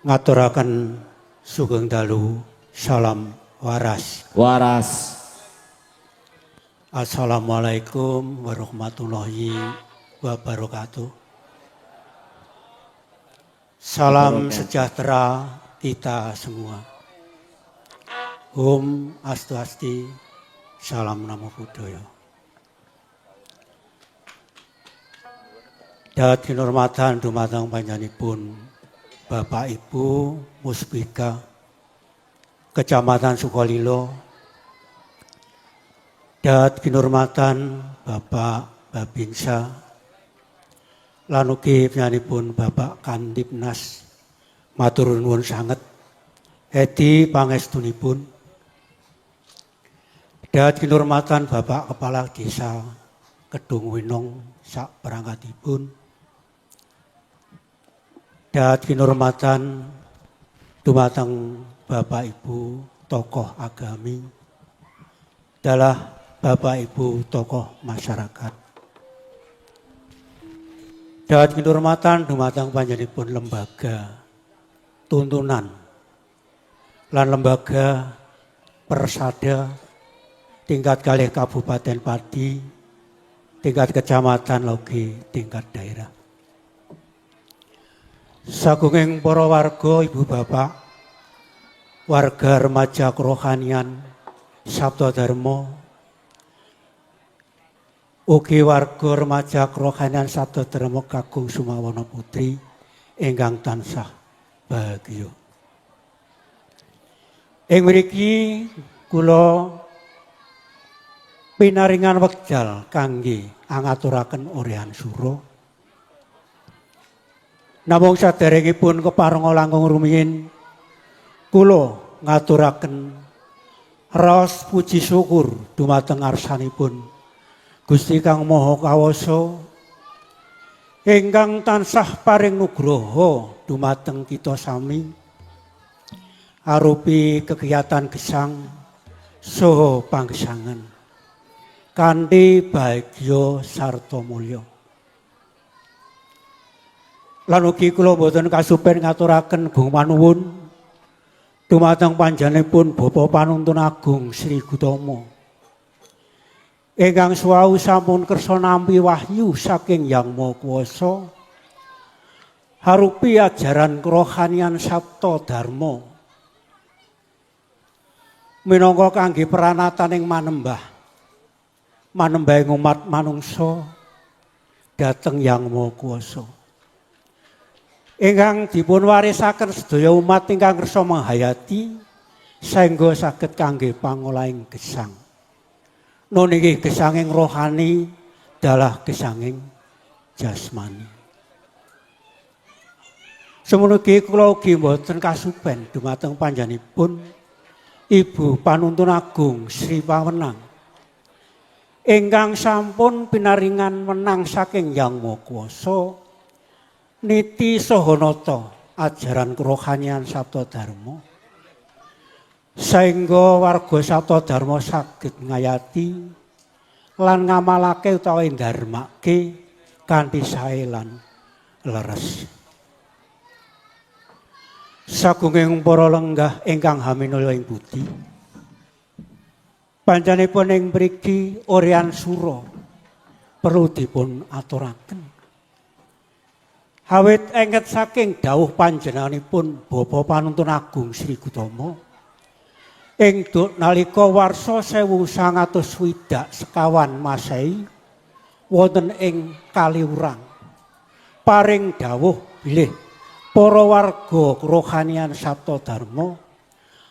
ngaturaken sugeng dalu salam waras. Assalamualaikum warahmatullahi wabarakatuh. Salam sejahtera kita semua. Om Astuasti, salam namo buddhaya. Dahat kinurmatan dumateng panjenenganipun Bapak Ibu Muspika Kecamatan Sukolilo, dahat kinurmatan Bapak Babinsa lan ugi panjenenganipun Bapak Kantipnas, matur nuwun sanget edi pangestunipun. Dahat kinurmatan Bapak Kepala Desa Kedung Winong sak perangkatipun. Dahat kinurmatan dumateng Bapak Ibu tokoh agami, dalah Bapak Ibu tokoh masyarakat. Dahat kinurmatan dumateng panjenenganipun lembaga tuntunan lan lembaga persada tingkat kalih Kabupaten Pati, tingkat kecamatan logi tingkat daerah. Sagunging para warga ibu bapak, warga remaja kerohanian Sabda Dharma, ugi warga remaja kerohanian Sabda Dharma Kakung Sumawana Putri ingkang tansah bahagia. Ing mriki kula pinaringan wekdal kangge angaturaken orehan sura. Namung saderengipun keparenga langkung rumiyin kula ngaturaken raos puji syukur dumateng ngarsanipun Gusti Kang Maha Kawasa ingkang tansah paring nugraha dumateng kita sami arupi kegiatan gesang saha panggesangan kanthi bahagya sarta mulya. Lan ugi kula boten kasupen ngaturaken gung manuwun dumateng panjenenganipun Bapa Panuntun Agung Sri Gutama ingkang suwau sampun kersa nampi wahyu saking Yang Maha Kuwasa harupi ajaran kerohanian Sabda Dharma minangka kangge peranataning manembahing umat manungsa dhateng Yang Maha Kuwasa ingkang dipun warisaken sedaya umat ingkang kersa menghayati saengga saged kangge pangolahing gesang. Niki gesanging rohani dalah gesanging jasmani. Semono ugi kula ugi mboten kasupen dumateng panjenenganipun Ibu Panuntun Agung Sri Pawenang ingkang sampun pinaringan menang saking Yang Maha Kuwasa niti saha nata ajaran kerohanian Sabda Dharma saengga warga Sabda Dharma saged ngayati lan ngamalake utawa ndharmake kanthi sae lan leres. Sagunging para lenggah ingkang haminulya ing budi, panjenenganipun ing mriki orehan sura perlu dipun aturaken. Awit enget saking dawuh panjenenganipun Bapa Panuntun Agung Sri Gutama ing nalika warsa 1960 Masehi wonten ing Kaliurang paring dawuh bilih para warga kerohanian Sabda Dharma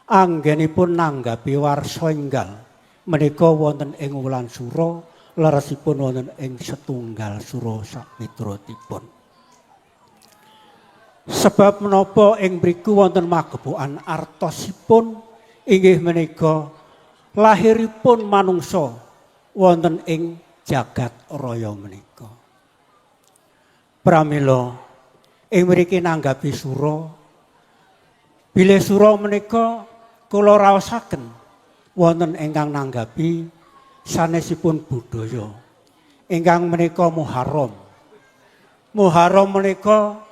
anggenipun nanggapi warsa enggal menika wonten ing wulan sura leresipun wonten ing setunggal sura sakmitratipun. Sebab menapa ing mriku wonten magepokan artosipun inggih menika lahiripun manungsa wonten ing jagat raya menika. Pramila ing mriki nanggapi sura bilih sura menika kula raosaken wonten ingkang nanggapi sanesipun budaya ingkang menika Muharram. Muharram menika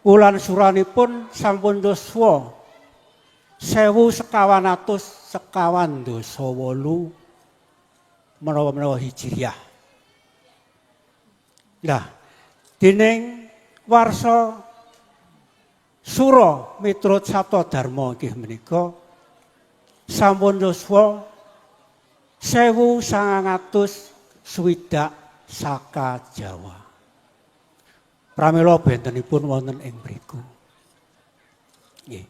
wulan suranipun sampun yuswa 1158 menawa Hijriah. Nah, dening warsa Sura miturut Sabta Dharma inggih menika sampun yuswa 1960 saka Jawa. Pramila bentenipun wonten ing mriku. Nggih.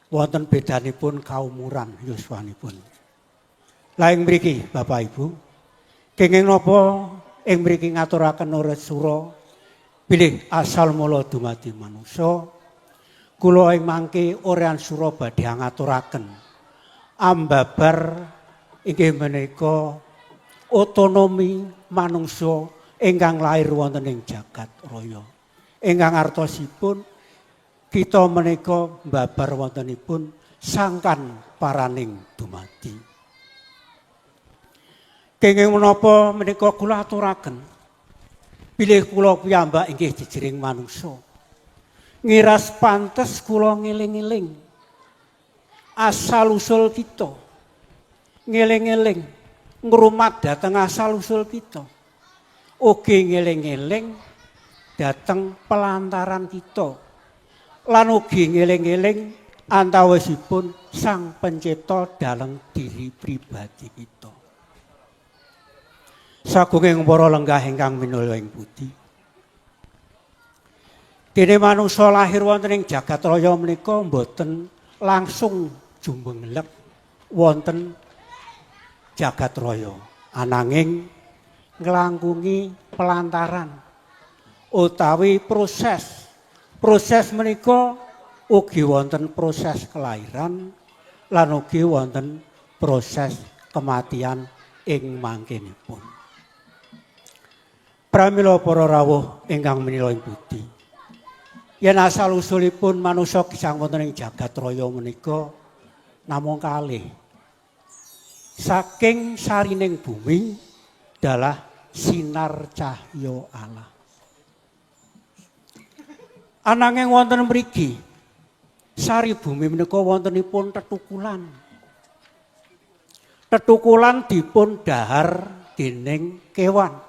Wonten bedanipun kaumuran yuswanipun. Lah ing mriki Bapak Ibu, kenging napa ing mriki ngaturaken nurit sura bilih asal mula dumadi manungsa. Kula ing mangke orean sura badhe ngaturaken ambabar inggih menika otonomi manungsa ingkang lair wonten ing jagat raya. Ingkang artosipun kita menika mbabar wontenipun sangkan paraning dumadi. Kenging menapa menika kula aturaken bilih kula piyambak inggih jejering manungsa. Ngiras pantes kula ngeling-eling asal usul kita. Ngeling-eling ngrumat dhateng asal usul kita. Ugi ngeling-eling dhateng pelantaran kita. Lan ugi ngeling-eling antawisipun Sang Pencipta dalem diri pribadi kita. Sagunging para lenggah ingkang minulya ing budi. Dene manungsa lahir wonten ing jagat raya menika mboten langsung jumbenglek wonten jagat raya. Ananging nglangkungi pelantaran utawi proses. Proses menika ugi wonten proses kelahiran lan ugi wonten proses kematian ing mangkenipun. Pramila para rawuh ingkang minila ing budi. Yen asal usulipun manungsa gesang wonten ing jagat raya menika namung kalih. Saking sarining bumi dalah sinar cahya Allah. Ananging wonten mriki sari bumi menika wontenipun tetukulan. Tetukulan dipun dahar dening kewan.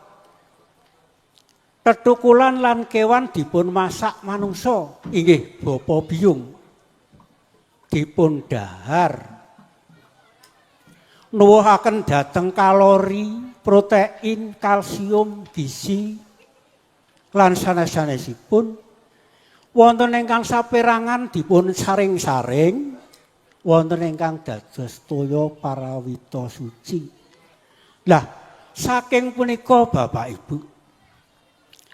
Tetukulan lan kewan dipun masak manungsa inggih bapa biyung dipun dahar nuwuhaken dhateng kalori, protein, kalsium, gizi lan sanes-sanesipun wonten ingkang saperangan dipun saring-saring wonten ingkang dados toya parawita suci. Lah saking punika Bapak Ibu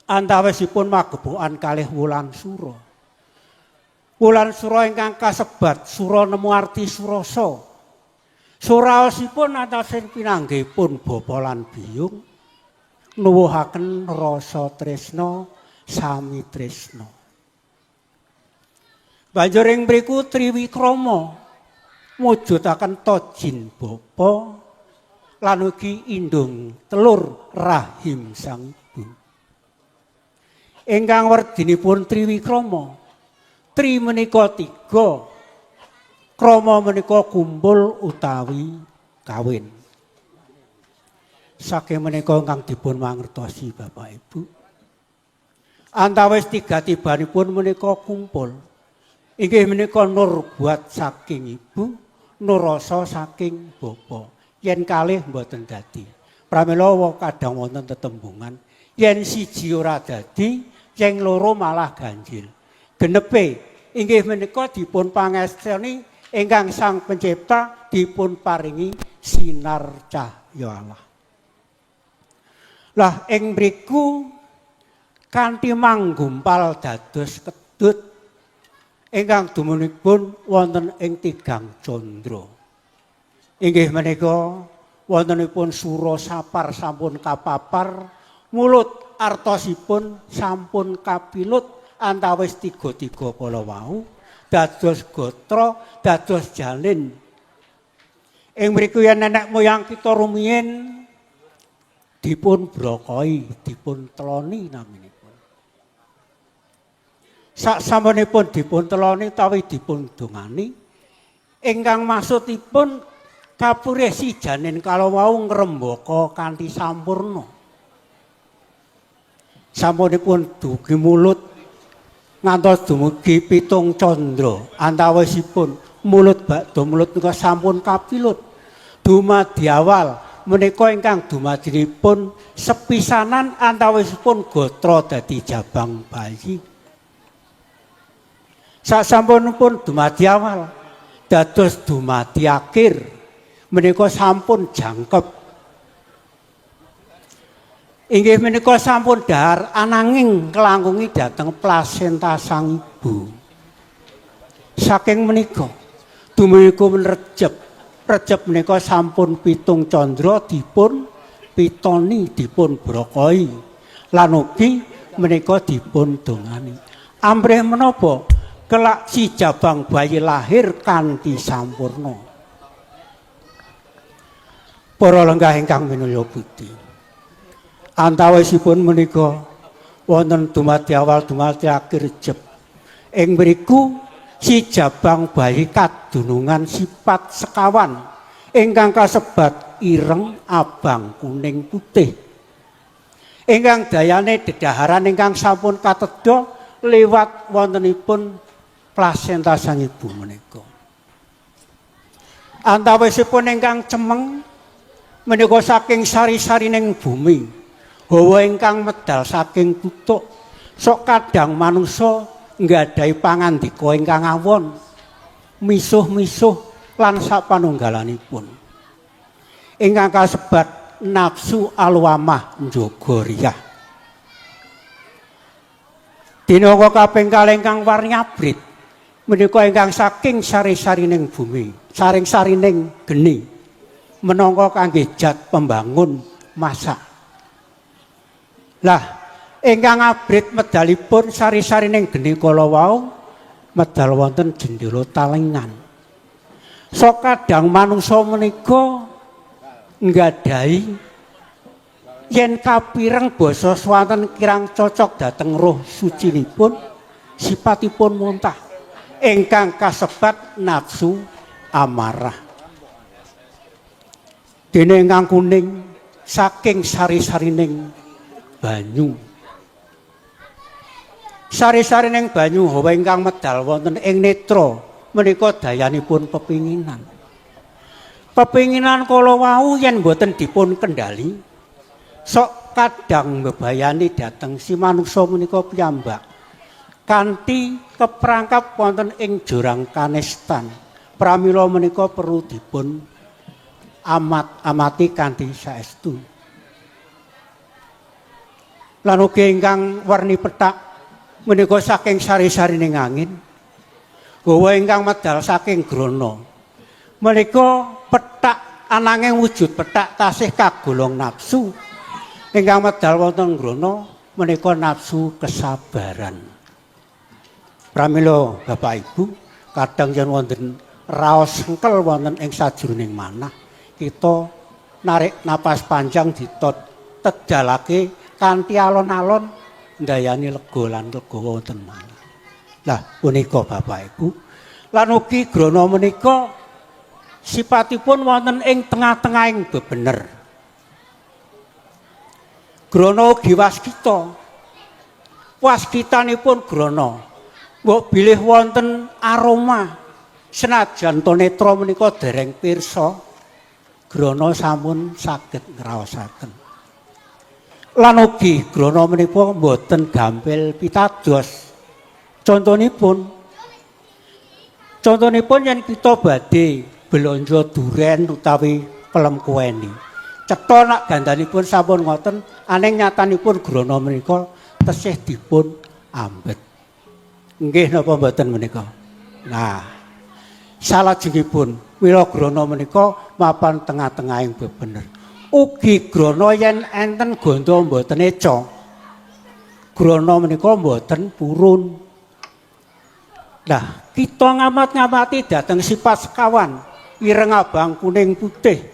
antawisipun magepokan kalih wulan sura. Wulan sura ingkang kasebat sura nemu arti surasa. Suraosipun antawisipun pinanggihipun bapa lan biyung nuwuhaken rasa tresna sami tresna. Banjur ing mriku Triwikrama mujudaken tojin bapa lan ugi indung telur rahim sang ibu. Ingkang werdinipun Triwikrama. Tri menika 3. Krama menika kumpul utawi kawin. Saking menika ingkang dipun mangertosi Bapak Ibu. Antawis 3 tibanipun menika kumpul. Inggih menika nur buat saking ibu, nur rasa saking bapa. Yen kalih mboten dadi. Pramila kadang wonten tetembungan yen siji ora dadi yang loro malah ganjil. Genepe inggih menika dipun pangesteni ingkang Sang Pencipta dipun paringi sinar cahya Allah. Lah ing mriku kanthi manggumpal dados kedut ingkang dumunipun wonten ing tigang candra. Inggih menika wontenipun sura sapar sampun kapapar mulut artosipun sampun kapilut antawis 3 kala wau dados gotra dados jalin. Ing mriku yen nenek moyang kita rumiyin dipun brokoi, dipun teloni naminipun. Saksampunipun dipun teloni utawi dipun dongani ingkang maksudipun kapurih sijanen kalau wau ngrembaka kanthi sampurna. Sampunipun dugi mulut ngantos dumugi pitung candra antawisipun mulut bakda mulut menika sampun kapilut dumadi awal menika ingkang dumadinipun sepisanan antawisipun gatra dadi jabang bayi. Sasampunipun dumadi awal dados dumadi akhir menika sampun jangkep. Inggih menika sampun dahar ananging kelangkungi dhateng plasenta sang ibu. Saking menika dumugi Recep. Recep menika sampun pitung candra dipun pitoni dipun brokoi lan ugi menika dipun dongani. Amrih menapa kelak si jabang bayi lahir kanthi sampurna. Para lenggah ingkang minulya budi. Antawisipun menika wonten dumadi awal dumadi akhir Recep. Ing mriku si jabang bayi kadunungan sifat sekawan ingkang kasebat ireng, abang, kuning, putih. Ingkang dayane dedaharan ingkang sampun katedha liwat wontenipun plasenta sang ibu menika. Antawisipun ingkang cemeng menika saking sari-sarining bumi, hawa ingkang medal saking kutuk, sok kadang manungsa nggadahi pangandika ingkang awon, misuh-misuh lan sapanunggalanipun. Ingkang kasebat nafsu alwamah njaga riyah. Dina kaping kalih ingkang warni abrit menika ingkang saking sari-sarining bumi, saring-sarining geni menangka kangge jat pembangun masak. Lah, ingkang abrit medalipun sari-sarining geni kala wau medal wonten jendela talengan. Sok kadang manungsa menika nggadahi yen kapireng basa swanten kirang cocok dhateng roh sucinipun sipatipun muntah ingkang kasebat nafsu amarah. Dene ingkang kuning saking sari-sarining banyu. Sari-sarining banyu hawa ingkang medal wonten ing netra menika dayanipun pepinginan. Pepinginan kala wau yen boten dipun kendali sok kadang mbebayani dhateng si manungsa menika piyambak kanthi keprangkap wonten ing jurang kanestan. Pramila menika perlu dipun amati kanthi saestu. Lan ugi ingkang warni pethak menika saking sari-sarining angin. Gawa ingkang medal saking grana. Menika pethak ananging wujud pethak tasih kagolong nafsu. Ingkang medal wonten grana menika nafsu kesabaran. Pramila Bapak Ibu, kadang yen wonten raos sengkel wonten ing sajroning manah, kita narik napas panjang ditedalake kanthi alon-alon ndayani lega lan legawa wonten manah. Lah punika Bapak Ibu, lan ugi grana menika sipatipun wonten ing tengah-tengahing bebener. Grana ugi waskita. Waskitanipun grana mbok bilih wonten aroma senajan to netra menika dereng pirsa grana sampun saged ngraosaken. Lan ugi grana menika mboten gampil pitados. Contonipun yen kita badhe belanja duren utawi pelem kuweni. Cetha nak gandanipun sampun ngoten, aning nyatanipun grana menika tesih dipun ambet. Nggih napa mboten menika? Nah, salajengipun mila grana menika mapan tengah-tengahing bebener. Ugi grana yen enten ganda mboten eca. Grana menika mboten purun. Nah, kita ngamat-ngamati dhateng sifat sekawan, ireng, abang, kuning, putih.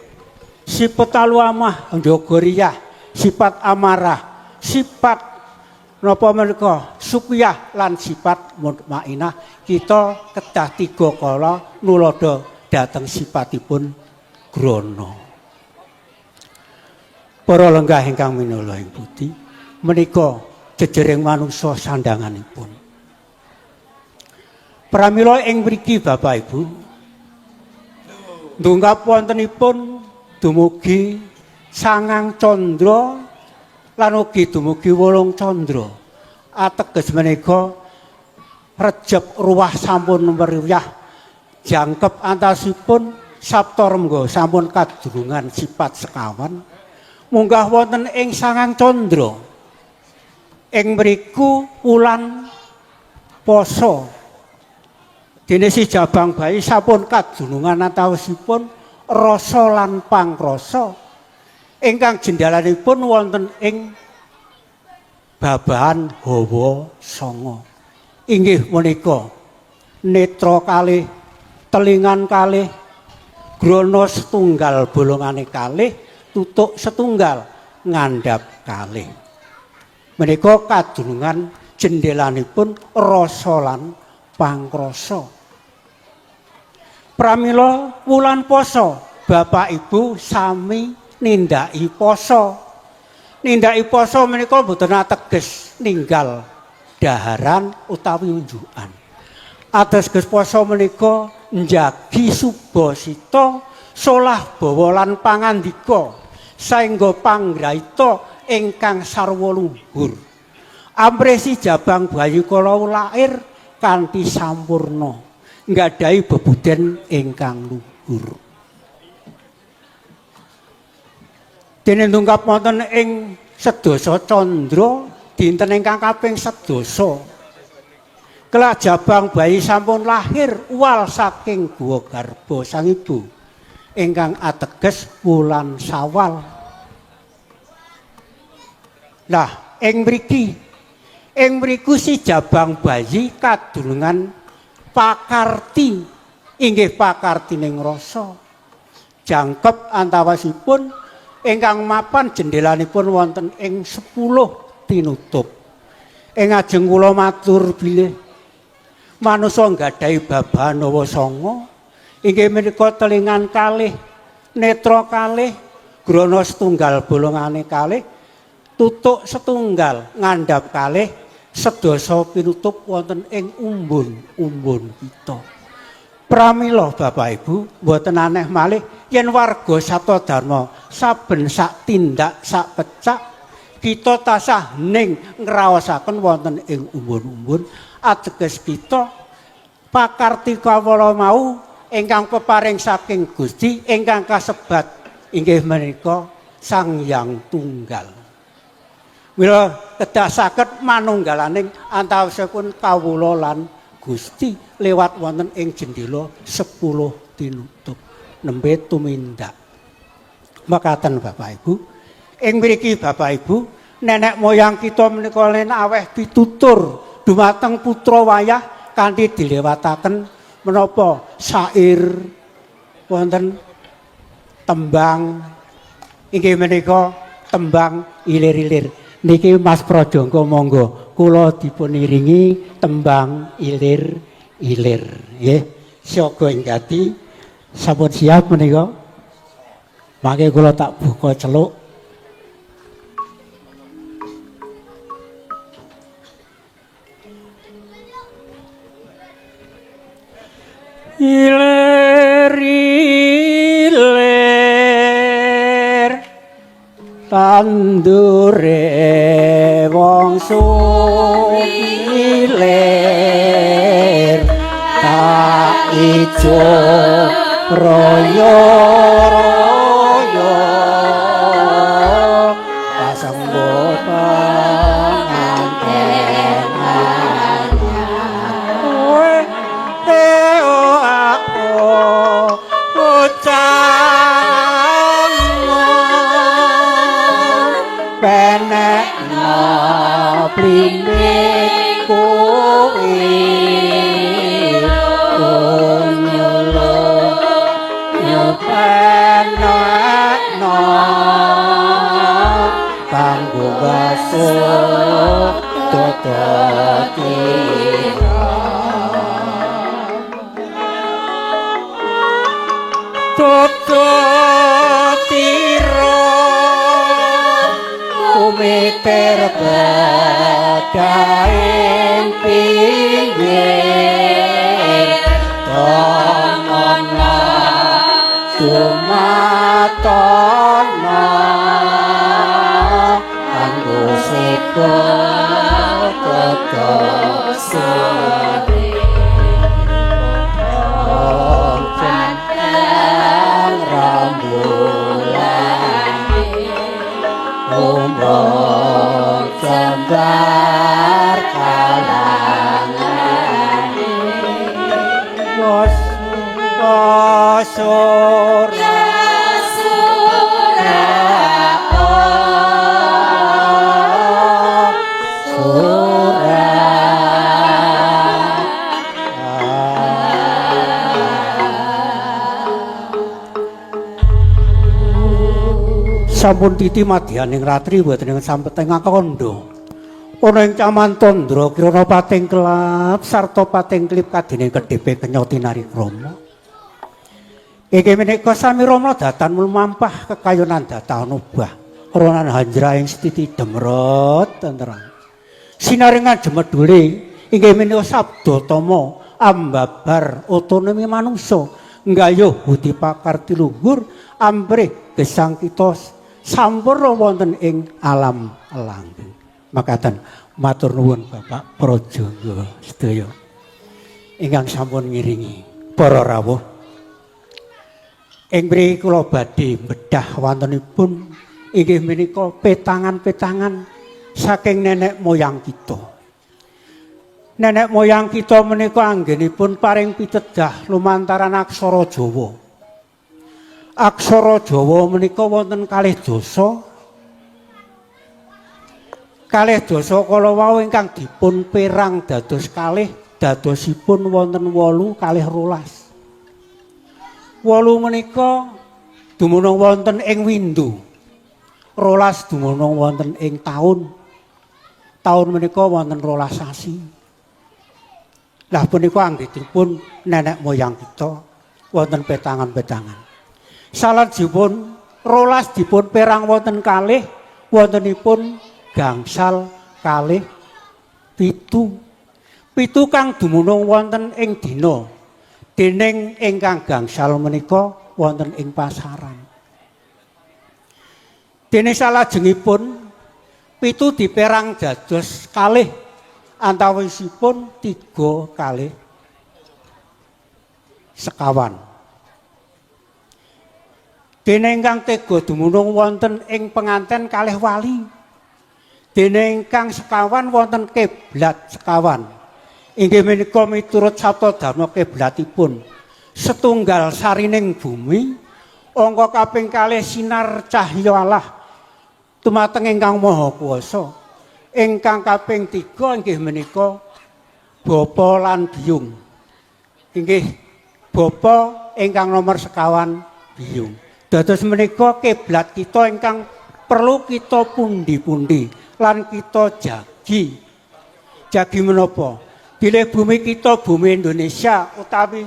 Sifat alwamah njaga riyah, sifat amarah, sifat napa menika supiyah lan sifat mutmainah kita kedah tiga kala nulodo dhateng sipatipun grana. Para lenggah ingkang minula ing budi menika jejering manungsa sandanganipun. Pramila ing mriki Bapak Ibu ndungkap wontenipun dumugi 9 candra lan ugi dumugi 8 candra. Ateges menika rejeb ruwah sampun meriwah jangkep antasipun Sabta Rengga sampun kadurungan sifat sekawan munggah wonten ing 9 candra. Ing mriku wulan poso dene si jabang bayi sampun kadurungan antawisipun rasa lan pangrasa ingkang jendalanipun wonten ing babahan hawa sanga. Inggih menika netra kalih, telingan kalih, grana setunggal bolongane kalih, tutuk setunggal ngandhap kalih. Menika kadurungan jendelanipun rasa lan pangrasa. Pramila wulan poso, Bapak Ibu sami nindaki poso. Nindaki poso menika boten ateges ninggal daharan utawi unjukan. Ateges poso menika njagi subasita solah bawa lan pangandika saengga panggraita ingkang sarwa luhur. Ampresi jabang bayi kala lair kanthi sampurna nggadahi bebuden ingkang luhur. Dene ndungkap wonten ing sedasa candra dinten ingkang kaping 11. Kelak jabang bayi sampun lahir uwal saking guwa garba sang ibu ingkang ateges wulan Sawal. Lah ing mriku si jabang bayi kadurungan pakarti inggih pakartining rasa. Jangkep antawasipun ingkang mapan jendelanipun wonten ing 10 tinutup. Ing ajeng kula matur bilih manungsa nggadahi babahan hawa sanga inggih menika telingan kalih, netra kalih, grana setunggal bolongane kalih, tutuk setunggal ngandhap kalih, sedasa pinutup wonten ing umbun-umbun kita. Pramila Bapak Ibu mboten aneh malih yen warga Saptadharma saben sak tindak sak pecak kita tasah ning ngraosaken wonten ing umbun-umbun ateges kita pakarti kawula mau ingkang peparing saking Gusti ingkang kasebat inggih menika Sang Hyang Tunggal. Mila kedah saged manunggalaning antawisipun kawula lan Gusti lewat wonten ing jendela 10 tinutup nembe tumindak. Makaten Bapak Ibu, ing mriki Bapak Ibu, nenek moyang kita menika len aweh pitutur dumateng putra wayah kanthi dilewataken menapa syair wonten tembang inggih menika tembang ilir-ilir. Niki Mas Prajangga monggo kula dipun iringi tembang ilir-ilir nggih. Siaga Enggati sampun siap menika. Mangke kula tak buka celuk. Ilir-ilir tandure wong ilir tak ijo royo-royo pasembot pangantenan kowe aku ucap penekno blimbing kowe nyulo nyepeno tututiro kumiter badaing pinggir tomono sumatono anggo sepo tetosore Jembar kalangan wasura sampun titi madyaning ratri boten ing sampeteng kondo ana ing Caman Tandra kirana pating kelap sarta pating klip kadene kedhepe kenyoti nari krama iki menika sami rama datan lumampah kekayonan datan obah ronan hanjra ing stiti demrot tentrem sinaringan jemedhule inggih menika sabda tama ambabar otonomi manungsa nggayuh budi pakarti luhur ambrih gesang kita sampurna wonten ing alam langkung. Makaten matur nuwun Bapak Prajaga sedaya ingkang sampun ngiringi para rawuh. Ing mriki kula badhe bedah wontenipun inggih menika petangan-petangan saking nenek moyang kita. Nenek moyang kita menika anggenipun paring pitedah lumantaran aksara Jawa. Aksara Jawa menika wonten kalih dasa. Kalih dasa kala wau ingkang dipun perang dados kalih dadosipun wonten 8 kalih 12. 8 menika dumunung wonten ing windu. 12 dumunung wonten ing taun. Taun menika wonten 12 sasi. Lah punika anggenipun nenek moyang kita wonten petangan-petangan. Salajengipun 12 dipun perang wonten kalih wontenipun gangsal kalih 7. 7 kang dumunung wonten ing dina dening ingkang gangsal menika wonten ing pasaran. Dene salajengipun 7 diperang dados kalih antawisipun 3 kalih sekawan. Dene ingkang tega dumunung wonten ing penganten kalih wali. Dene ingkang sekawan wonten kiblat sekawan. Inggih menika miturut sabda dharma kiblatipun. Setunggal sarining bumi, angka kaping kalih sinar cahya Allah dumateng ingkang Maha Kuwasa. Ingkang kaping 3 inggih menika bapa lan biyung. Inggih bapa ingkang nomor sekawan biyung. Dados menika kiblat kita ingkang perlu kita pundi-pundi lan kita jagi. Jagi menapa? Bilih bumi kita bumi Indonesia utawi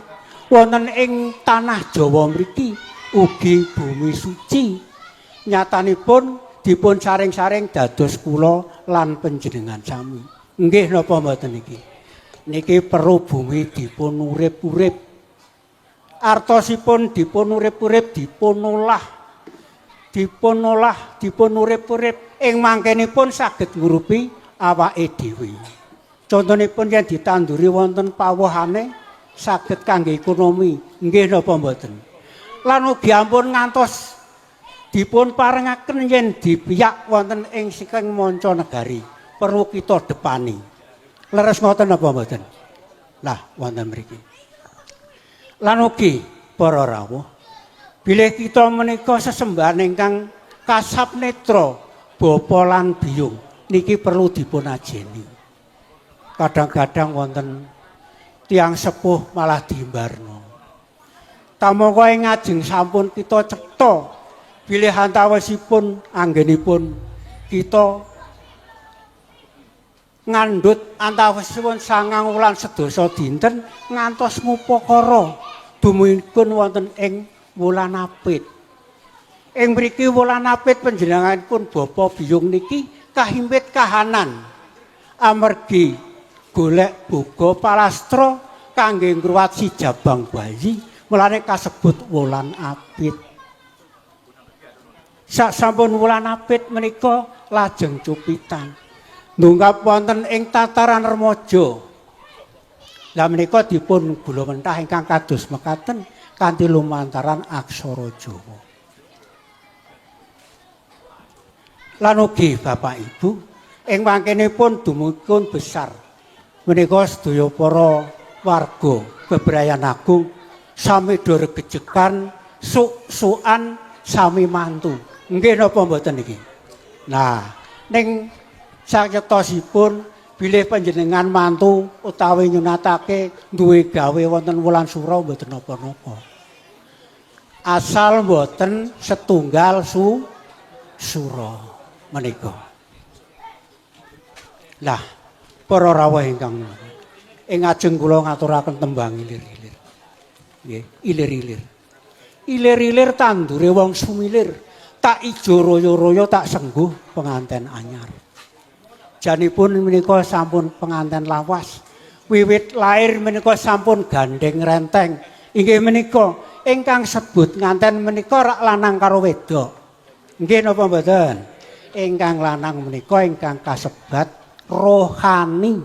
wonten ing tanah Jawa mriki ugi bumi suci. Nyatanipun dipun saring-saring dados kula lan panjenengan sami. Nggih napa mboten niki? Niki perlu bumi dipun urip-urip. Artosipun dipun urip-urip, dipun olah, dipun urip-urip ing mangkenipun saged ngurupi awake dhewe. Contonipun yen ditanduri wonten pawuhane saged kangge ekonomi, nggih napa mboten. Lan ugi ampun ngantos dipun parengaken yen dibiyak wonten ing saking manca negari, perlu kita depani. Leres ngoten napa mboten? Lah wonten mriki. Lan ugi para rawuh bilih kita menika sesembahan ingkang kasap netra bapa lan biyung niki perlu dipun ajeni. Kadang-kadang wonten tiyang sepuh malah diimbarno. Tamangka ing ngajeng sampun kita cetha bilih antawisipun anggenipun kita ngandhut antawisipun 9 wulan sedasa dinten ngantos ngupakara dumipun wonten ing wulan apit. Ing mriki wulan apit panjenenganipun bapa biyung niki kahimpit kahanan amargi golek boga palastra kangge ngruwat si jabang bayi mulane kasebut wulan apit. Sasampun wulan apit menika lajeng cupitan ndungkap wonten ing tataran remaja. Lah menika dipun gula mentah ingkang kados mekaten kanthi lumantaran aksara Jawa. Lan ugi Bapak Ibu ing mangkenipun dumukun besar menika sedaya para warga Bebrayan Agung sami do regejekan suk-sukan sami mantu. Nggih napa mboten niki? Nah, ning sayektosipun bilih panjenengan mantu utawi nyunatake duwe gawe wonten wulan sura mboten napa-napa. Asal mboten setunggal sura menika. Lah, para rawuh ingkang ing ajeng kula ngaturaken tembang ilir-ilir. Nggih, ilir-ilir. Ilir-ilir tandure wong sumilir, tak ijo royo-royo tak sengguh penganten anyar. Janipun menika sampun penganten lawas. Wiwit lair menika sampun gandeng renteng. Inggih menika ingkang sebut nganten menika rak lanang karo wedok. Nggih napa mboten? Ingkang lanang menika ingkang kasebat rohani.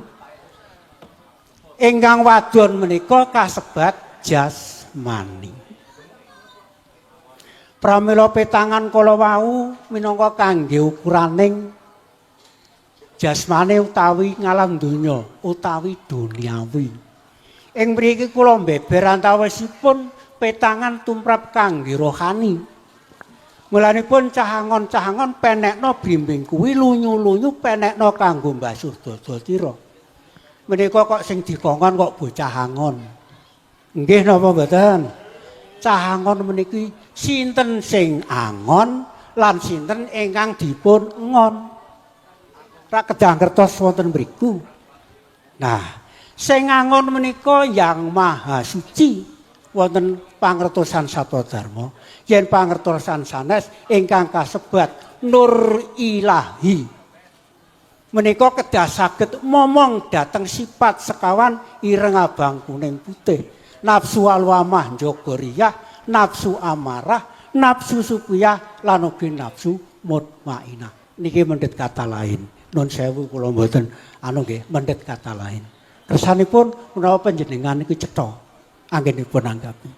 Ingkang wadon menika kasebat jasmani. Pramila petangan kala wau minangka kangge ukuraning jasmane utawi ngalam donya utawi duniawi. Ing mriki kula mbeber antawisipun petangan tumrap kangge rohani. Mulanipun cahangon-cahangon penekno blimbing kuwi lunyu-lunyu penekno kanggo mbasuh dada tira. Menika kok sing dikongkon kok bocah angon. Nggih napa mboten? Cahangon meniki sinten sing angon lan sinten ingkang dipun ngon. Rak kedah ngertos wonten mriku. Nah, sing angon menika Yang Maha Suci wonten pangertosan Satodharma. Yen pangertosan sanes ingkang kasebat Nur Ilahi. Menika kedah saged momong dhateng sifat sekawan ireng abang kuning putih. Nafsu alwamah njaga riyah, nafsu amarah, nafsu sukiyah lan ugi nafsu mutmainah. Niki mendhet kata lain. Nun sewu kula mboten anu nggih mendhet kata lain. Kersanipun menawa panjenengan niku cetha anggenipun anggapi.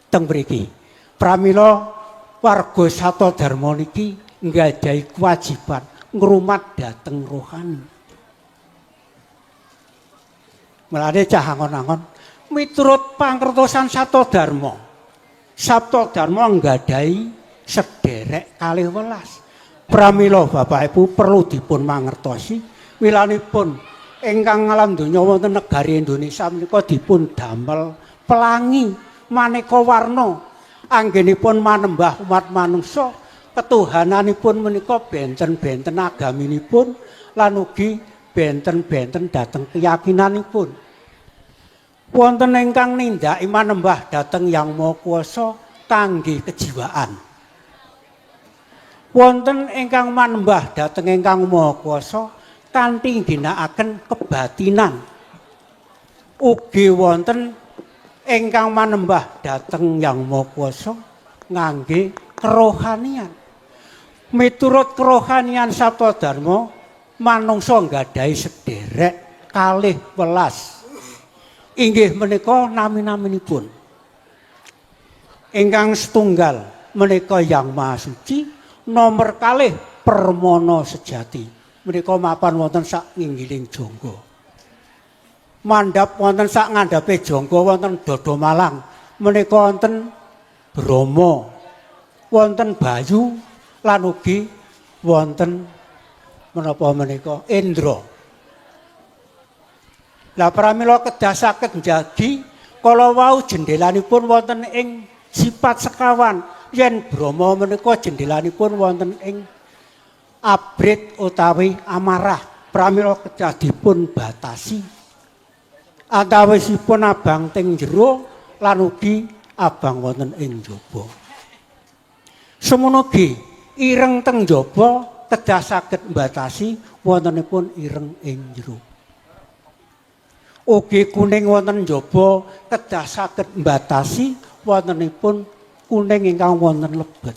Teng mriki pramila warga Satodharma niki nggadahi kewajiban ngrumat dhateng rohani. Mulane cah angon-angon miturut pangertosan Satodharma. Satodharma nggadahi sederek 12. Pramila Bapak Ibu perlu dipun mangertosi wilanipun ingkang ngalam donya wonten negari Indonesia menika dipun damel pelangi maneka warna anggenipun manembah umat manungsa. Ketuhananipun menika benten-benten agaminipun lan ugi benten-benten dhateng keyakinanipun. Wonten ingkang nindaki manembah dhateng Yang Maha Kuwasa kangge kejiwaan. Wonten ingkang manembah dhateng Ingkang Maha Kuwasa kanthi ginakaken kebatinan. Ugi wonten ingkang manembah dhateng Yang Maha Kuwasa ngangge kerohanian. Miturut kerohanian Satodharma manungsa nggadahi sederek 12. Inggih menika nami-naminipun. Ingkang setunggal menika Yang Maha Suci, nomor 2 Permana Sejati. Menika mapan wonten sak nginggiling jangga. Mandhap wonten sak ngandhape jangga wonten Dada Malang. Menika wonten Brahma, wonten Bayu lan ugi wonten menapa menika Indra. Lah pramila kedah saged njagi kala wau jendelanipun wonten ing sifat sekawan. Yen Brahma menika jendelanipun wonten ing abrit utawi amarah. Pramila kedah dipun batasi. Antawisipun abang teng jero lan ugi abang wonten ing jaba. Semono ugi ireng teng jaba kedah saged mbatasi wontenipun ireng ing jero. Ugi kuning wonten jaba kedah saged mbatasi wontenipun kuning ingkang wonten lebet.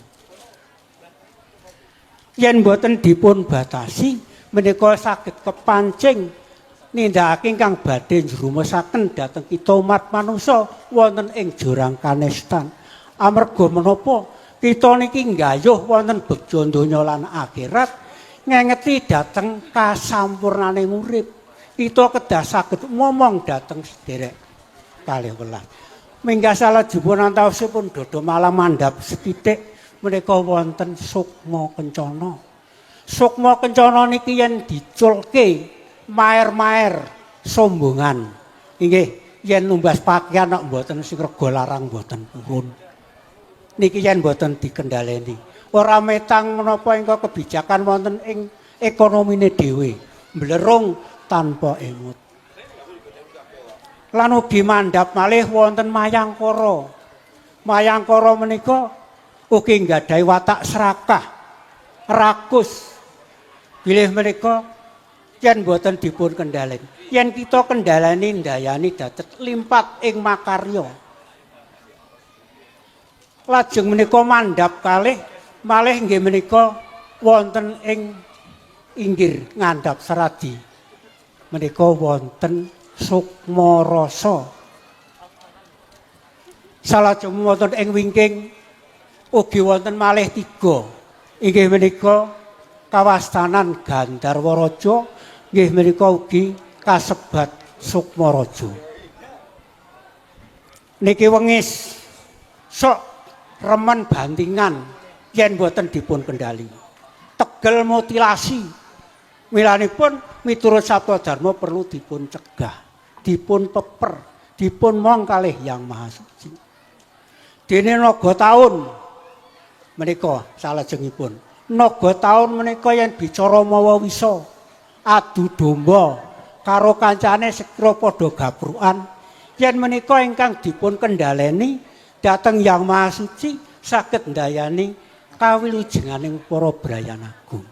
Yen boten dipun batasi menika saged kepancing nindakake ingkang badhe njrumesaken dhateng kita umat manungsa wonten ing jurang kanestan. Amarga menapa kita niki nggayuh wonten begja donya lan akhirat ngengeti dhateng kasampurnaning urip. Kita kedah saged ngomong dhateng sederek kalih welas. Minggah salajengipun antawisipun dodo malam mandhap sethithik menika wonten sukma kencana. Sukma kencana niki yen diculke maer-maer sombongan. Inggih, yen numbas pakaian nek mboten sing rega larang mboten purun. Niki yen mboten dikendhaleni. Ora metang menapa ingkang kebijakan wonten ing ekonomine dhewe. Mblerung tanpa emut. Lan ugi mandhap malih wonten mayangkara. Mayangkara menika ugi nggadahi watak serakah, rakus. Bilih menika yen boten dipun kendhaleni. Yen kita kendhaleni ndayani dadet limpat ing makarya. Lajeng menika mandhap kalih malih nggih menika wonten ing inggir ngandhap seradi. Menika wonten sukma rasa. Salajeng wonten ing wingking ugi wonten malih 3. Inggih menika kawastanan Gandharwaraja, nggih menika ugi kasebat Sukmaraja. Niki wengis sok remen bantingan yen boten dipun kendhali. Tegel mutilasi. Milanipun miturut sabda dharma perlu dipun cegah, dipun peper, dipun mong kalih Yang Maha Suci. Dene naga taun menika salajengipun. Naga taun menika yen bicara mawa wisa, adu domba karo kancane sekira padha gabrukan. Yen menika ingkang dipun kendhaleni dhateng Yang Maha Suci saged ndayani kawilujenganing para Brayan Agung.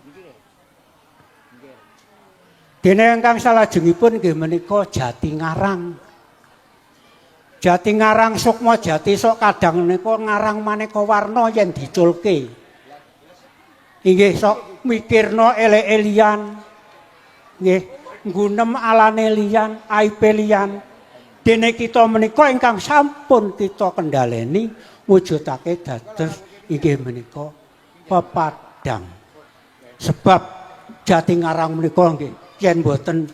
Dene ingkang salajengipun nggih menika Jatingarang. Jatingarang Sukma Jati sok kadang menika ngarang maneka warna yen diculke. Inggih sok mikirna elek-elian. Nggih, nggunem alane liyan, aipe liyan. Dene kita menika ingkang sampun kita kendhaleni mujudake dados inggih menika pepadang. Sebab Jatingarang menika nggih yen boten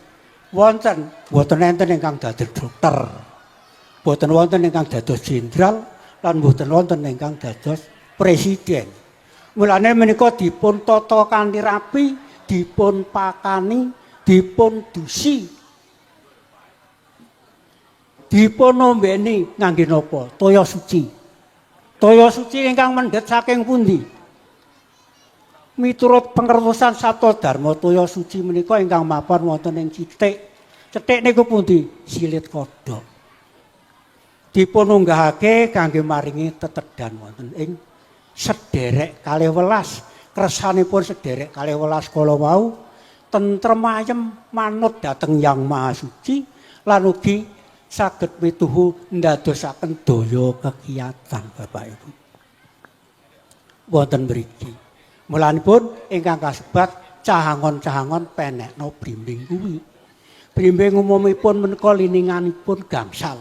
enten ingkang dados dokter. Boten wonten ingkang dados jenderal lan boten wonten ingkang dados presiden. Mulane menika dipun tata kanthi rapi, dipun pakani, dipun dusi. Dipun ombeni ngangge napa? Toya suci. Toya suci ingkang mendhet saking pundi? Miturut pengertosan sabda dharma toya suci menika ingkang mapan wonten ing cithik. Cethik niku pundi? Silit kodhok. Dipun unggahake kangge maringi tetedhan wonten ing sederek 12. Kersanipun sederek 12 kala wau tentrem ayem manut dhateng Yang Maha Suci lan ugi saged mituhu ndadosaken daya kekiyatan Bapak Ibu. Wonten mriki. Mulanipun ingkang kasebat cahangon-cahangon penekno blimbing kuwi. Blimbing umumipun menika lininganipun gangsal.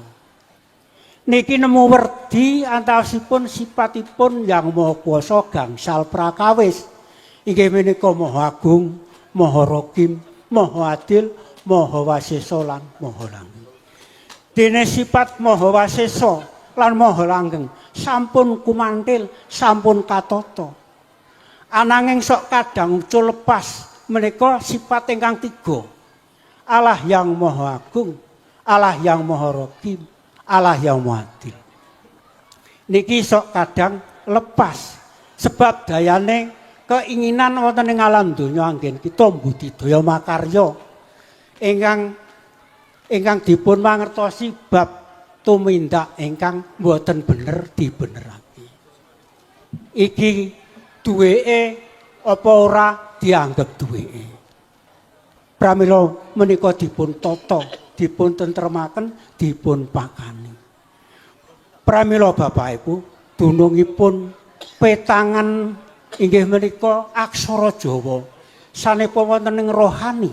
Niki nemu werdi antawisipun sipatipun Yang Maha Kuwasa gangsal prakawis. Inggih menika Maha Agung, Maha Rakim, Maha Adil, Maha Wasesa lan Maha Langgeng. Dene sifat Maha Wasesa lan Maha Langgeng sampun kumantil, sampun katata. Ananging sok kadang ucul lepas menika sifat ingkang 3. Allah Yang Maha Agung, Allah Yang Maha Rakim, Allah Yang Maha Adil. Niki sok kadang lepas sebab dayane keinginan wonten ing alam donya anggen kita budidaya makarya ingkang dipun mangertosi bab tumindak ingkang mboten bener dibenerake. Iki duweke apa ora dianggep duweke. Pramila menika dipun tata, dipun tentremaken, dipun pakani. Pramila Bapak Ibu, dunungipun petangan inggih menika aksara Jawa. Sanepun wonten ing rohani,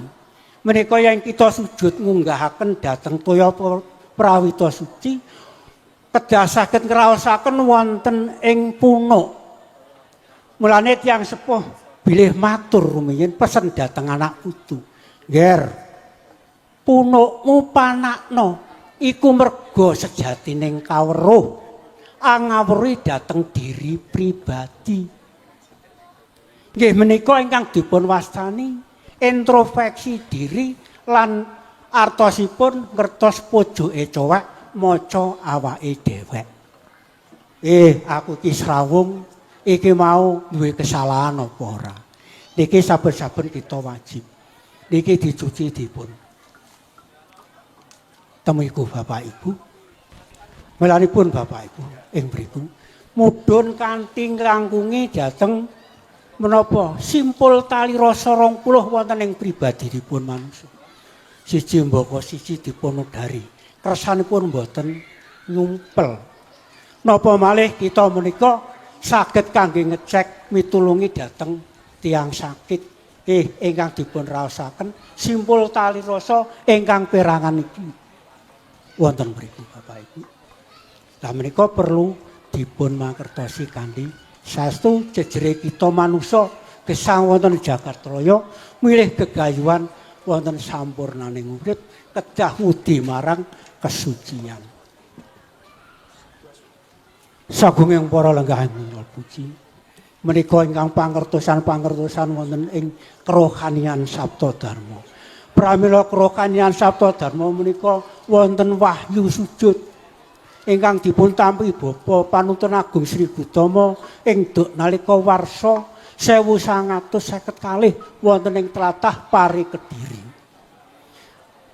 menika yang kita sujud ngunggahaken dhateng toya prawita suci, kedah saged ngraosaken wonten ing punuk. Mulane tiyang sepuh bilih matur rumiyin pesen dhateng anak putu. Nger, punukmu panakno iku merga sejatining kaweruh angawuri dhateng diri pribadi. Nggih menika ingkang dipun wastani introspeksi diri lan artosipun ngertos pojoke cowek maca awake dhewek. Aku iki srawung iki mau duwe kesalahan apa ora. Niki saben-saben kita wajib. Niki dicuci dipun. Temiku Bapak Ibu. Melanipun Bapak Ibu ing mriku mudhun kanthi ngrangkungi dhateng menapa simpul tali rasa 20 wonten ing pribadinipun manungsa. Siji mbaka siji dipun udari. Kersanipun boten nyumpel. Napa malih kita menika saged kangge ngecek mitulungi dhateng tiyang sakit ingkang dipun raosaken simpul tali rasa ingkang perangan iki wonten mriku Bapak Ibu. Lah menika perlu dipun mangertosi kanthi saestu jejere kita manungsa gesang wonten Jakartraya milih gegayuhan wonten sampurnaning urip kedah ngudi marang kesucian. Sagunging para lenggah nyuwun puji menika ingkang pangertosan wonten ing kerohanian Sabda Dharma. Pramila kerohanian Sabda Dharma menika wonten wahyu sujud ingkang dipun tampi Bapa Panuntun Agung Sri Gutama ing nalika warsa 1950 wonten ing tlatah Pari Kediri.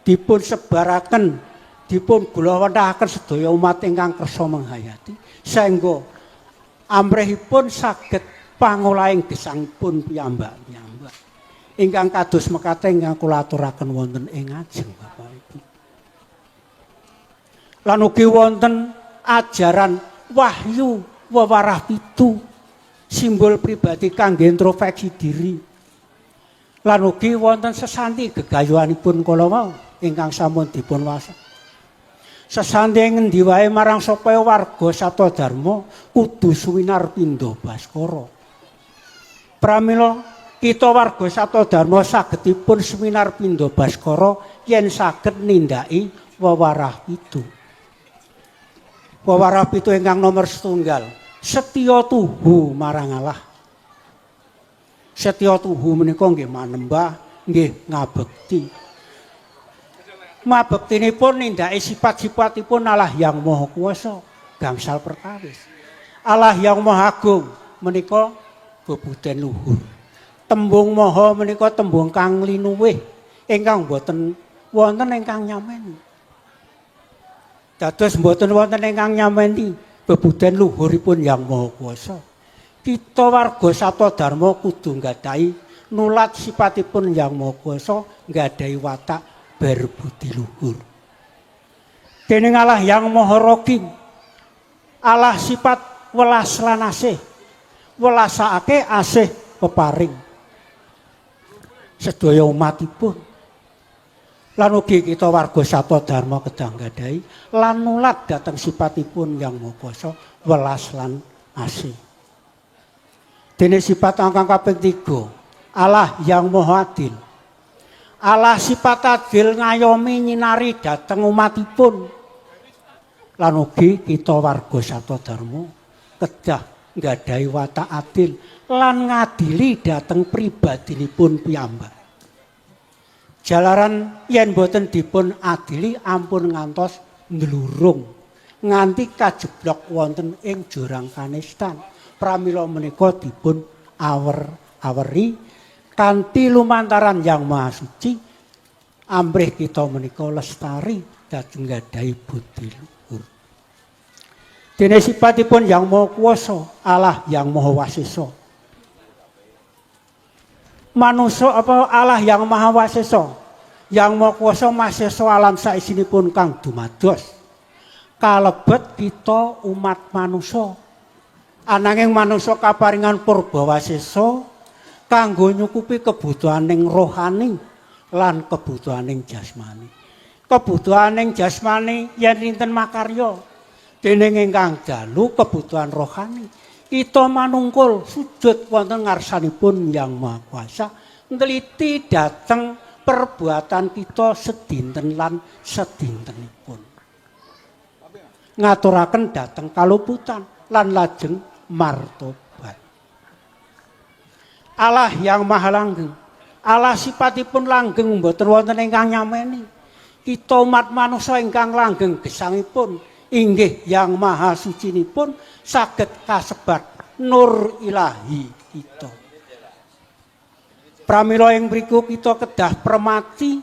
Dipun sebaraken, dipun gulawendahaken sedaya umat ingkang kersa menghayati saengga amrihipun saged pangolahing gesangipun piyambak-piyambak. Ingkang kados mekaten ingkang kula aturaken wonten ing ajeng Bapak Ibu. Lan ugi wonten ajaran wahyu wewarah pitu simbol pribadi kangge introspeksi diri. Lan ugi wonten sesanti gegayuhanipun kala wau ingkang sampun dipun wasa. Sesanti ngendi wae marang supaya warga Sabda Dharma kudu suwinar pindha baskara. Pramila kita warga Sabda Dharma sagedipun suwinar pindha baskara yen saged nindaki wewarah pitu. Wewarah pitu ingkang nomor 1 setya tuhu marang Allah. Setya tuhu menika nggih manembah, nggih ngabekti. Mabektinipun nindaki sifat-sifatipun Allah yang Maha Kuwasa, gangsal perkawis. Allah yang Maha Agung menika bebuden luhur. Tembung Maha menika tembung kang linuwih ingkang boten wonten ingkang nyameni. Dados mboten wonten ingkang nyameni bebuden luhuripun Yang Maha Kuwasa. Kita warga Sabda Dharma kudu nggadahi nulat sifatipun Yang Maha Kuwasa, nggadahi watak berbudi luhur. Dening Allah yang Maha Ragim, Allah sifat welas lan asih, welasake asih peparing sedaya umatipun. Lan ugi kita warga Sabda Dharma kedah nggadahi lan nulat dhateng sipatipun Yang Maha Kuwasa welas lan asih. Dene sifat ingkang kaping 3, Allah yang Maha Adil. Allah sifat adil ngayomi nyinari dhateng umatipun. Lan ugi kita warga Sabda Dharma kedah nggadahi watak adil lan ngadili dhateng pribadinipun piyambak. Jalaran yen boten dipun adili ampun ngantos ndlurung nganti kajeblok wonten ing jurang kanistan. Pramila menika dipun aweri kanthi lumantaran Yang Maha Suci amrih kita menika lestari dhateng nggadahi budi luhur. Dene sipatipun Yang Maha Kuwasa, Allah Yang Maha Wasesa. Manusa apa Allah Yang Maha Wasesa, Yang Maha Kuwasa masesa alam saisinipun kang dumados. Kalebet kita umat manusa. Ananging manusa kaparingan purba wasesa kanggo nyukupi kebutuhaning rohani lan kebutuhaning jasmani. Kebutuhaning jasmani yen rinten makarya dening ingkang dalu kebutuhan rohani. Kita manungkul sujud wonten ngarsanipun Yang Maha Kuwasa ngliti dhateng perbuatan kita sedinten lan sedintenipun. Ngaturaken dhateng kaluputan lan lajeng martobat. Allah Yang Maha Langgeng, Allah sipatipun langgeng mboten wonten ingkang nyameni. Kita umat manusa ingkang langgeng gesangipun inggih Yang Maha Sucinipun saged kasebat nur ilahi kita. Pramila ing mriku kita kedah permati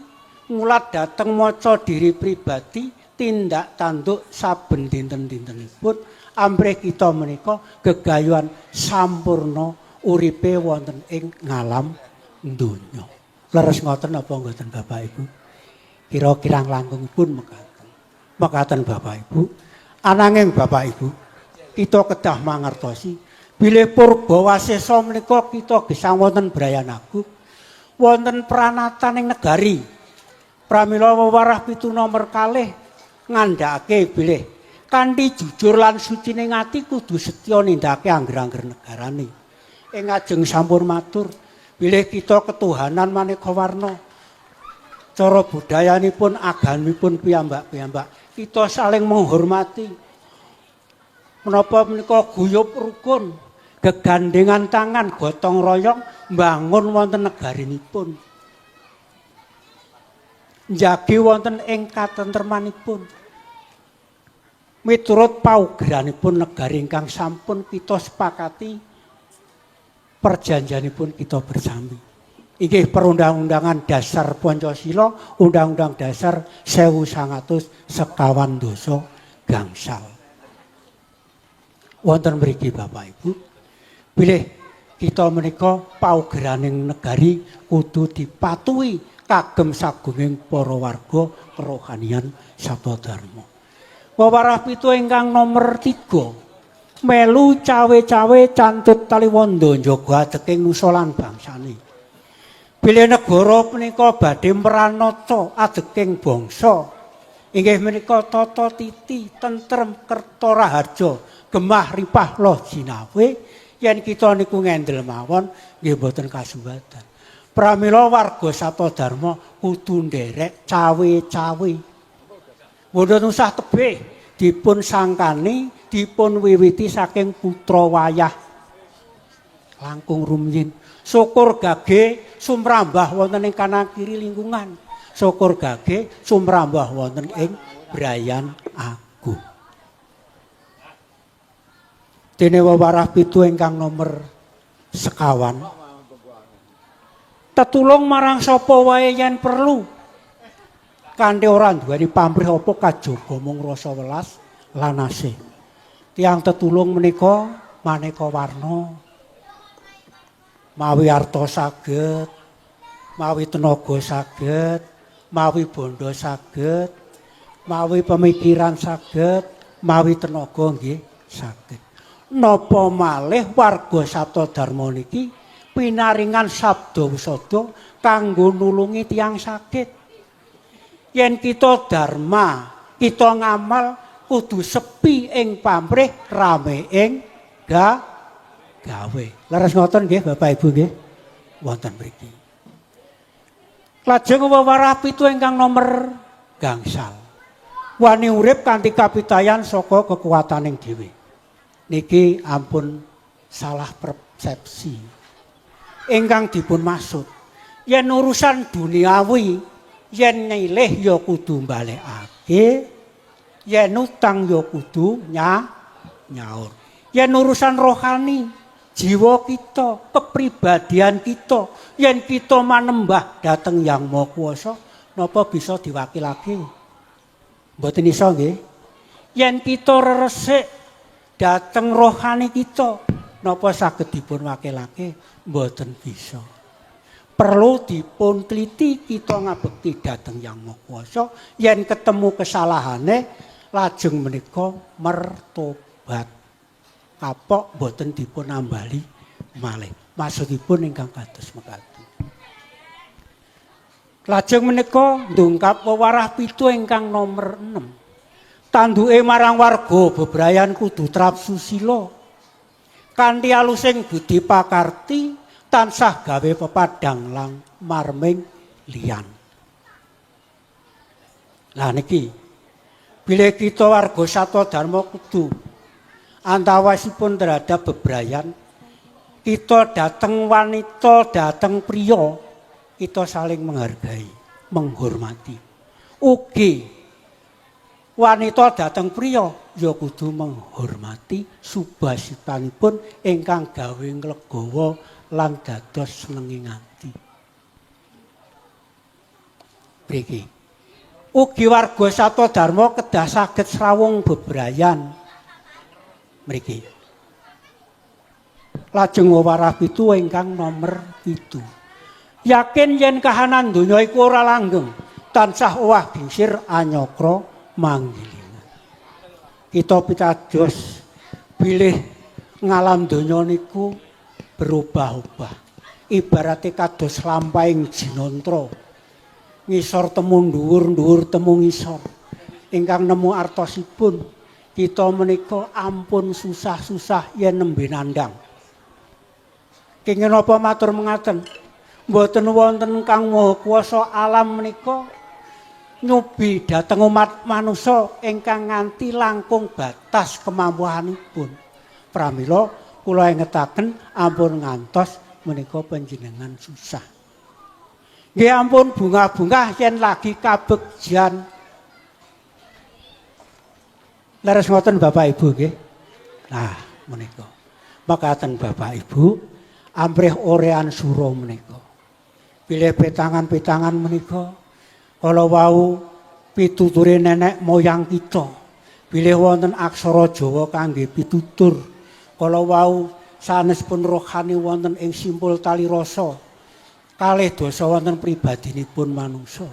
ngulat dhateng maca diri pribadi tindak tanduk saben dinten-dintenipun ambrih kita menika gegayuhan sampurna uripe wonten ing ngalam donya. Leres ngoten apa mboten Bapak Ibu? Kira-kira langkungipun mekaten. Mekaten Bapak Ibu. Ananging Bapak Ibu, kita kedah mangertosi bilih purba wasesa menika kita gesang wonten Brayanagung, wonten pranatan ing negari. Pramila wewarah 7 nomor kalih ngandhakake bilih kanthi jujur lan sucine ati kudu setya nindakake angger-angger negarane. Ing ajeng sampun matur bilih kita ketuhanan maneka warna. Cara budayanipun agamipun piyambak-piyambak kita saling menghormati. Menapa menika guyub rukun, gegandengan tangan, gotong royong mbangun wonten negarinipun. Njagi wonten ing katentremanipun. Miturut paugeranipun negari ingkang sampun kita sepakati perjanjianipun kita bersami. Inggih perundang-undangan dasar Pancasila, Undang-Undang Dasar 1950 gangsal. Wonten mriki Bapak Ibu, bilih kita menika paugeraning negari kudu dipatuhi kagem sagunging para warga kerohanian Sabda Dharma. Wewarah 7 ingkang nomor 3 melu cawe-cawe cantut taliwondo njaga adeking nusa lan bangsane. Bilih negara menika badhe mranata adeking bangsa. Inggih menika tata titi, tentrem, kerta raharja, gemah ripah loh jinawe yen kita niku ngendel mawon nggih boten kasembatan. Pramila warga Sabda Dharma kudu nderek cawe-cawe. Mboten usah tebih dipun sangkani, dipun wiwiti saking putra wayah langkung rumiyin. Syukur gage sumrambah wonten ing kanan kiri lingkungan. Syukur gage sumrambah wonten ing Brayan Agung. Dene wewarah 7 ingkang nomor 50. Tetulung marang sapa wae yen perlu. Kanthi ora duweni pamrih apa kajaba mung rasa welas lan asih. Tiyang tetulung menika maneka warna. Mawi arta saged, mawi tenaga saged, mawi bondo saged, mawi pemikiran saged, mawi tenaga nggih saged. Napa malih warga Sabda Dharma niki pinaringan sabda wisada kanggo nulungi tiyang sakit. Yen kita dharma, kita ngamal kudu sepi ing pamrih, rame ing gawe. Leres ngoten nggih Bapak Ibu nggih. Wonten mriki. Lajeng wewarah 7 ingkang nomor gangsal. Wani urip kanthi kapitayan saka kekuwataning dhewe. Niki ampun salah persepsi. Ingkang dipun maksud yen urusan duniawi yen nyilih ya kudu balekake, yen utang ya kudu nyaur. Yen urusan rohani, jiwa kita, kepribadian kita, yen kita manembah dhateng Yang Maha Kuwasa, napa bisa diwakilake? Mboten iso nggih. Yen kita resik Dateng rohani kita napa saged dipun wakilake mboten bisa. Perlu dipun teliti kita ngabekti dhateng Yang Maha Kuwasa yen ketemu kesalahane lajeng menika mertobat. Kapok boten dipun ambali malih. Maksudipun ingkang kados mekaten. Lajeng menika ndungkap wewarah 7 ingkang nomor 6. Tanduke marang warga bebrayan kudu trap susila. Kanthi alusing budi pakarti tansah gawe pepadang lang marming liyan. Lah niki bilih kita warga Satya Dharma kudu antawasipun terhadap bebrayan kita dateng wanita dateng priya kita saling menghargai menghormati. Ugi wanita dateng priya ya kudu menghormati subasitanipun ingkang gawe nglegawa lan dados senenging ati. Mriki. Ugi warga Satya Dharma kedah saged srawung bebrayan. Mriki. Lajeng wewarah 7 ingkang nomor 7. Yakin yen kahanan donya iku ora langgeng, tansah owah gingsir anyakra manggilingan. Kita pitados bilih ngalam donya niku berubah-ubah. Ibarate kados lampahing jinantra. Ngisor temu dhuwur temu ngisor. Ingkang nemu artosipun kita menika ampun susah-susah yen nembe nandhang. Kenging napa matur mengaten? Mboten wonten Kang Maha Kuwasa alam menika nyubi dhateng umat manusa ingkang nganti langkung batas kemampuanipun. Pramila kula ingetaken ampun ngantos menika panjenengan susah. Nggih ampun bungah-bungah yen lagi kabegjan. Leres ngoten Bapak Ibu nggih. Nah, menika. Makaten Bapak Ibu amprih orean sura menika. Bilih petangan-petangan menika kala wau pituture nenek moyang kita. Bilih wonten aksara Jawa kangge pitutur. Kala wau sanesipun rohani wonten ing simpul tali rasa. Kalih dosa wonten pribadinipun manungsa.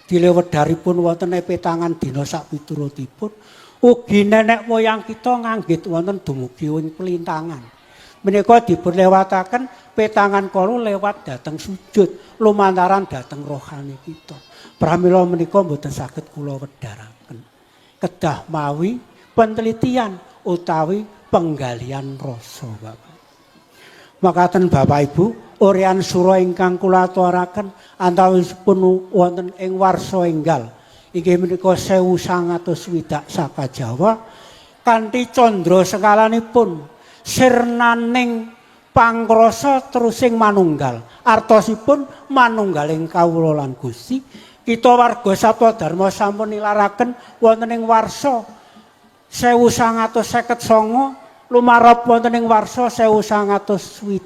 Bilih wedharipun wonten petangan dina sak piturutipun. Ugi nenek moyang kita nganggit wonten dumugi ing pelintangan. Menika dipun lewataken petangan kala lewat dhateng sujud lumantaran dhateng rohani kita. Pramila menika mboten saged kula wedharaken. Kedah mawi penelitian utawi penggalian rasa Bapak. Makaten Bapak Ibu, orean sura ingkang kula aturaken antawisipun wonten ing warsa enggal. Inggih menika 1960 saka Jawa kanthi candra sekalanipun sirnaning pangrasa terusing manunggal. Artosipun manunggaling kawula lan Gusti. Kita warga Satya Dharma sampun nilaraken wonten ing warsa 1959 lumarap wonten ing warsa 1960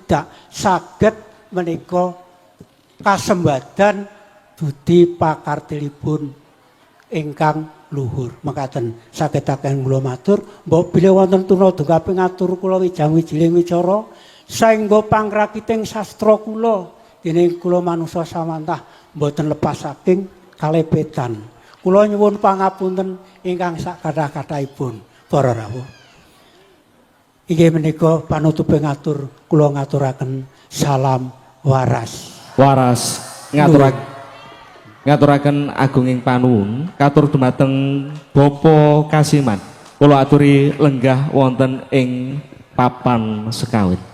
saged menika kasembadan budi pakartilipun ingkang luhur. Mekaten sagetaken kula matur, mbok bilih wonten tunadha kaping kula wijang wijiling wicara saengga pangrakiting sastra kula dening kula manusa samantah mboten lepas saking kalepetan. Kula nyuwun pangapunten ingkang sakathah-kathahipun para rawuh. Inggih menika panutuping atur kula ngaturaken salam waras. Waras ngaturaken agunging panuwun katur dumateng Bapa Kasiman. Kula aturi lenggah wonten ing papan sekawit.